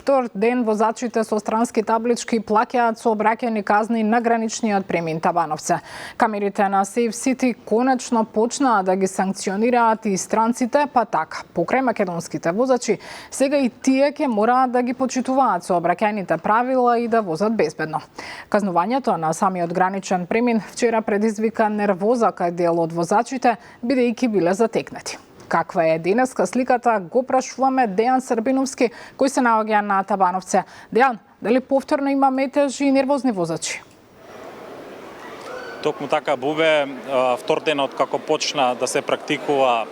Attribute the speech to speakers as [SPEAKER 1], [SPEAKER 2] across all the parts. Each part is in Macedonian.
[SPEAKER 1] втор ден возачите со странски таблички плаќаат сообраќајни казни на граничниот премин Табановце. Камерите на Safe City конечно почнаа да ги санкционираат и странците, па така, покрај македонските возачи, сега и тие ќе мораат да ги почитуваат сообраќајните правила и да возат безбедно. Казнувањето на самиот граничен премин вчера предизвика нервоза кај дел од возачите, бидејќи биле затекнати. Каква е денеска сликата, го прашуваме Дејан Србиновски, кој се наоѓа на Табановце. Дејан, дали повторно има метеж и нервозни возачи?
[SPEAKER 2] Токму така, Бубе, втор ден од како почна да се практикува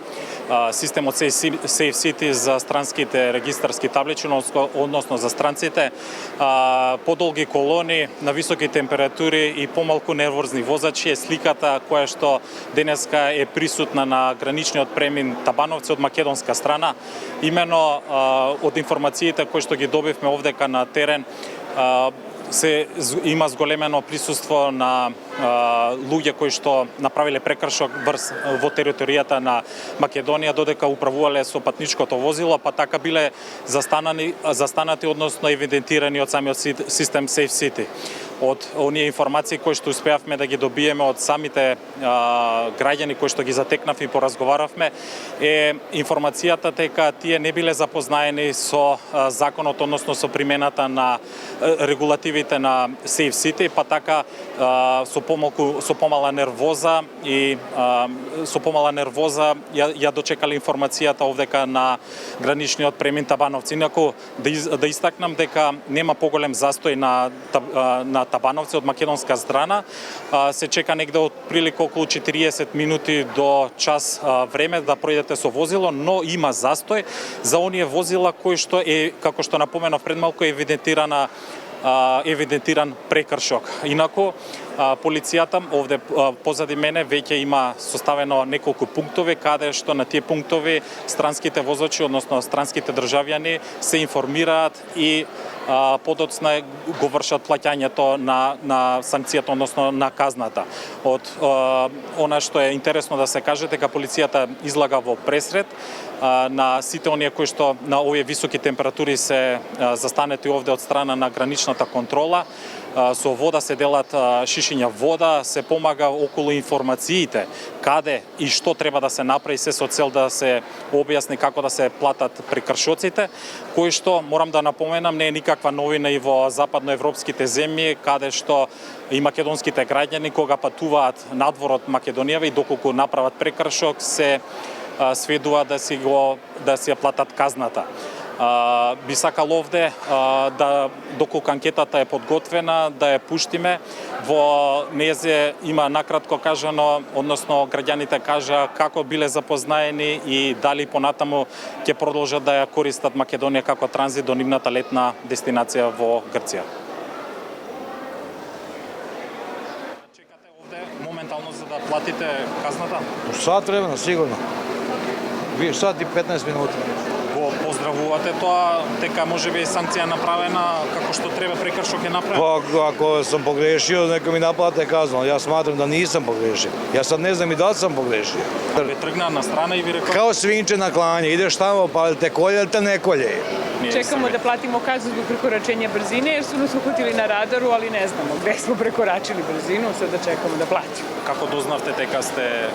[SPEAKER 2] системот Safe City за странските регистарски таблички, односно за странците, подолги колони на високи температури и помалку нервозни возачи е сликата која што денеска е присутна на граничниот премин Табановце од македонска страна. Имено од информациите кои што ги добивме овдека на терен, има зголемено присуство на луѓе кои што направиле прекршок во територијата на Македонија додека управувале со патничкото возило, па така биле застанати, односно евидентирани од самиот систем Safe City. Од оние информации кои што успеавме да ги добиеме од самите граѓани кои што ги затекнавме и поразговаравме, е информацијата дека тие не биле запознаени со законот, односно со примената на регулативите на Safe City, па така со помала нервоза ја дочекале информацијата овдека на граничниот премин Табановци. Инаку да истакнам дека нема поголем застој на Табановци од македонска страна. Се чека негде од прилика околу 40 минути до час време да пројдете со возило, но има застој за оние возила кои што е, како што напоменав пред малку, евидентиран прекршок. Инаку, полицијата овде позади мене веќе има составено неколку пунктови, каде што на тие пунктови странските возачи, односно странските државјани, се информираат и подоцна го вршат плаќањето на санкцијата, односно на казната. Од она што е интересно да се каже, дека полицијата излага во пресред на сите оние кои што на овие високи температури се застанети овде од страна на граничната контрола. Со вода се делат шишиња вода, се помага околу информациите каде и што треба да се направи, се со цел да се објасни како да се платат прекршоците, кои што, морам да напоменам, не е никаква новина и во западноевропските земји, каде што и македонските граѓани кога патуваат надвор од Македонија и доколку направат прекршок, се сведува да си ја платат казната. Би сакал овде доколку анкетата е подготвена, да ја пуштиме. Во незе има накратко кажано, односно граѓаните кажа како биле запознаени и дали понатаму ќе продолжат да ја користат Македонија како транзит до нивната летна дестинација во Грција. Чекате овде моментално за да платите казната?
[SPEAKER 3] Сат времена, сигурно. Вие сат и 15 минути.
[SPEAKER 2] Го поздравувате тоа, дека можеби санкција направена како што треба, прекршок е направен?
[SPEAKER 3] Па, ако сам погрешил, некој ми наплате казна. Јас сматрам да нисам погрешил. Јас сад не знам и дали сам погрешил.
[SPEAKER 2] Ве тргна на страна и ви рекол?
[SPEAKER 3] Као свинче на клање, идеш тамо, па те коле или те не коле.
[SPEAKER 4] Чекамо да платимо казну зbog prekoračenja brzine, jer su nas uhvatili na radaru, ali ne znamo gde smo prekoračili brzinu, sada čekamo da platimo.
[SPEAKER 2] Како дознавте дека сте,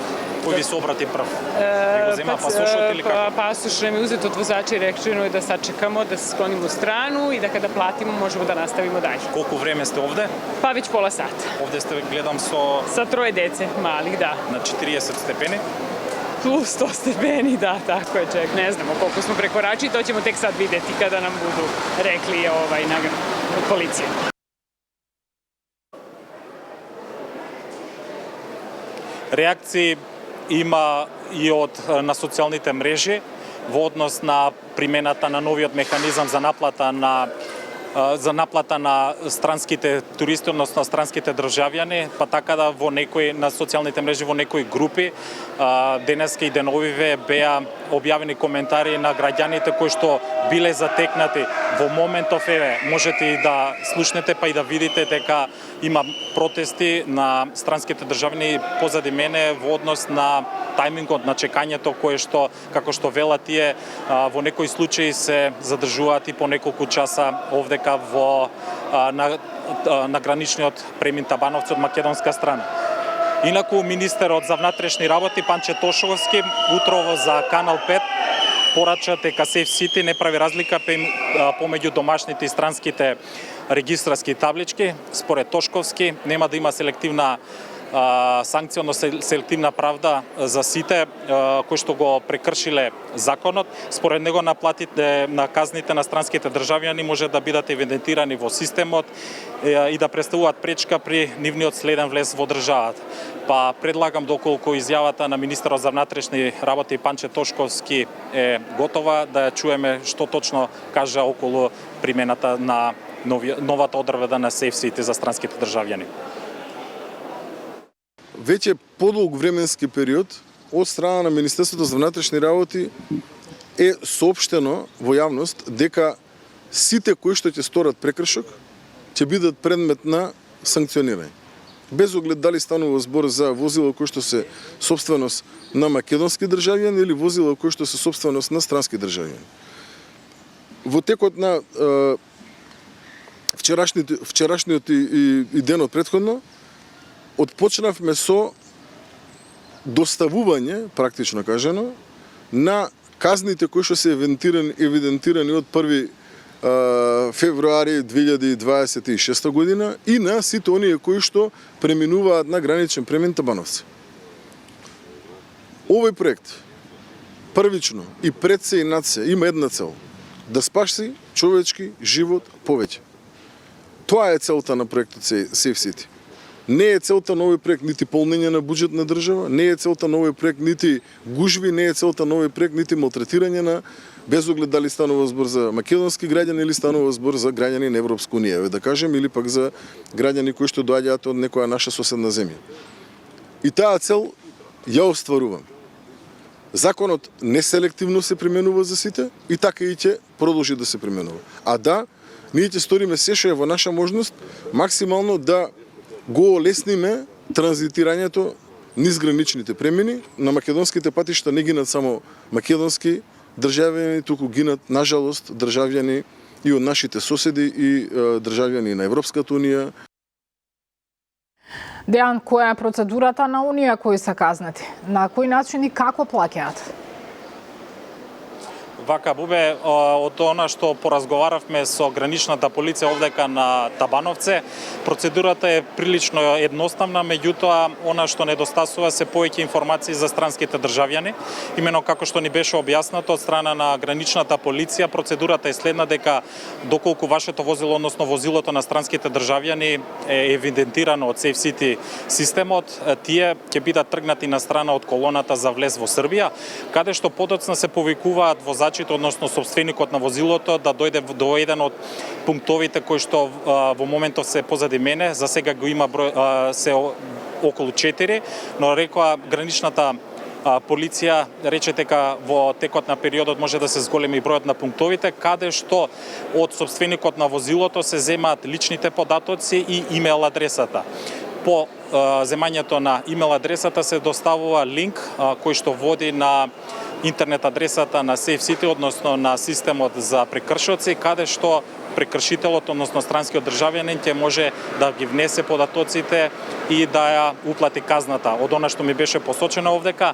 [SPEAKER 2] кој ви се обрати прв? Ви го зема пасошот или како?
[SPEAKER 4] Pasoš nam je uzet od vozača i rečeno je da sačekamo, da se sklonimo u stranu i da kada platimo možemo da nastavimo dalje.
[SPEAKER 2] Колку време сте овде?
[SPEAKER 4] Pa već pola sata.
[SPEAKER 2] Овде сте, гледам, со...
[SPEAKER 4] Sa 3 dece, malih, da.
[SPEAKER 2] На 40 степени?
[SPEAKER 4] Plus 100 stepeni, da, tako je, ček. Ne znamo koliko smo prekoračili, to ćemo tek sad videti kada nam budu rekli na policije.
[SPEAKER 2] Реакции има и на социјалните мрежи во однос на примената на новиот механизам за наплата на странските туристи, односно странските државјани, па така да во некои на социјалните мрежи во некои групи денеска и деновиве беа објавени коментари на граѓаните кои што биле затекнати во моментов, можете и да слушнете па и да видите дека има протести на странските државјани позади мене во однос на тајмингот на чекањето кое што, како што велат тие, во некои случаи се задржуваат и по неколку часа овдека на граничниот премин Табановци од македонска страна. Инаку министерот за внатрешни работи Панче Тошковски утрово за Канал 5 порача дека Safe City не прави разлика помеѓу домашните и странските регистарски таблички. Според Тошковски нема да има селективна санкција, но селективна правда за сите кои што го прекршиле законот. Според него наплатите на казните на странските државјани може да бидат евидентирани во системот и да представуваат пречка при нивниот следен влез во државата. Па предлагам доколку изјавата на министерот за внатрешни работи Панче Тошковски е готова, да ја чуеме што точно кажа околу примената на новата одредба на Safe City за странските државјани.
[SPEAKER 5] Веќе подолг временски период од страна на Министерството за внатрешни работи е соопштено во јавност дека сите кои што ќе сторат прекршок ќе бидат предмет на санкционирање. Без оглед дали станува збор за возила кои што се сопственост на македонски државјани или возила кои што се сопственост на странски државјани. Во текот на вчерашниот и денот претходно отпочнавме со доставување, практично кажано, на казните кои што се евидентирани од 1 февруари 2026 година и на сите оние кои што преминуваат на граничен премин Табановци. Овој проект првично и пред се и над се има една цел: да спаси човечки живот повеќе. Тоа е целта на проектот Safe City. Не е целта на овој проект нити полнење на буџет на држава, не е целта на овој проект нити гужви, не е целта на овој проект нити малтретирање на, без оглед дали станува збор за македонски граѓани или станува збор за граѓани на Европска унија, да кажем, или пак за граѓани кои што доаѓаат од некоја наша соседна земја. И таа цел ја остваруваме. Законот неселективно се применува за сите и така и ќе продолжи да се применува. А да, ние ќе сториме се што е во наша можност максимално да го олесниме транзитирањето низ граничните премини. На македонските патишта не гинат само македонски државјани, туку гинат, нажалост, државјани и од нашите соседи и државјани на Европската унија.
[SPEAKER 1] Дејан, која е процедурата на Унија кои се казнати? На кој начин и како плаќаат?
[SPEAKER 2] Вака, Бубе, од она што поразговаравме со граничната полиција овдека на Табановце, процедурата е прилично едноставна, меѓутоа она што недостасува се повеќе информации за странските државјани. Имено како што ни беше објаснато од страна на граничната полиција, процедурата е следна: дека доколку вашето возило, односно возилото на странските државјани е евидентирано од Safe City системот, тие ќе бидат тргнати на страна од колоната за влез во Србија, каде што подоцна се повикуваат возачите, односно собственикот на возилото, да дојде до еден од пунктовите кои што во моментов се позади мене. За сега го има се околу 4, но рекоа граничната полиција рече дека во текот на периодот може да се зголеми бројот на пунктовите, каде што од собственикот на возилото се земаат личните податоци и имейл адресата. По земањето на имейл адресата се доставува линк кој што води на интернет адресата на Safe City, односно на системот за прекршоци, каде што прекршителот, односно странскиот државјанин, ќе може да ги внесе податоците и да ја уплати казната. Од она што ми беше посочено овдека,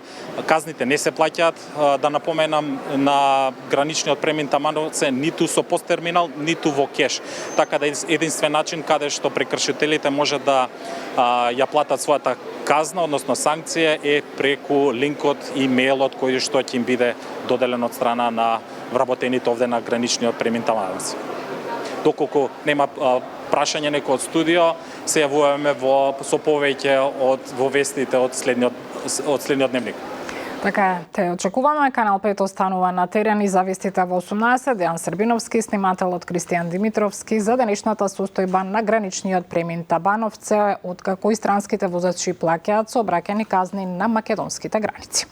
[SPEAKER 2] казните не се плаќаат, да напоменам, на граничниот премин Табановце ниту со посттерминал, ниту во кеш. Така да единствен начин каде што прекршителите може да ја платат својата казна, односно санкција, е преку линкот и мејлот кој што ќе им биде доделен од страна на вработените овде на граничниот премин Табановце. Доколку нема прашање некој од студио, се јавуваме со повеќе во вестите од следниот дневник.
[SPEAKER 1] Така е, те очекуваме. Канал 5 останува на терен и за вестите во 18. Дејан Сербиновски, снимателот Кристијан Димитровски за денешната состојба на граничниот премин Табановце, откако и странските возачи плаќаат сообраќајни казни на македонските граници.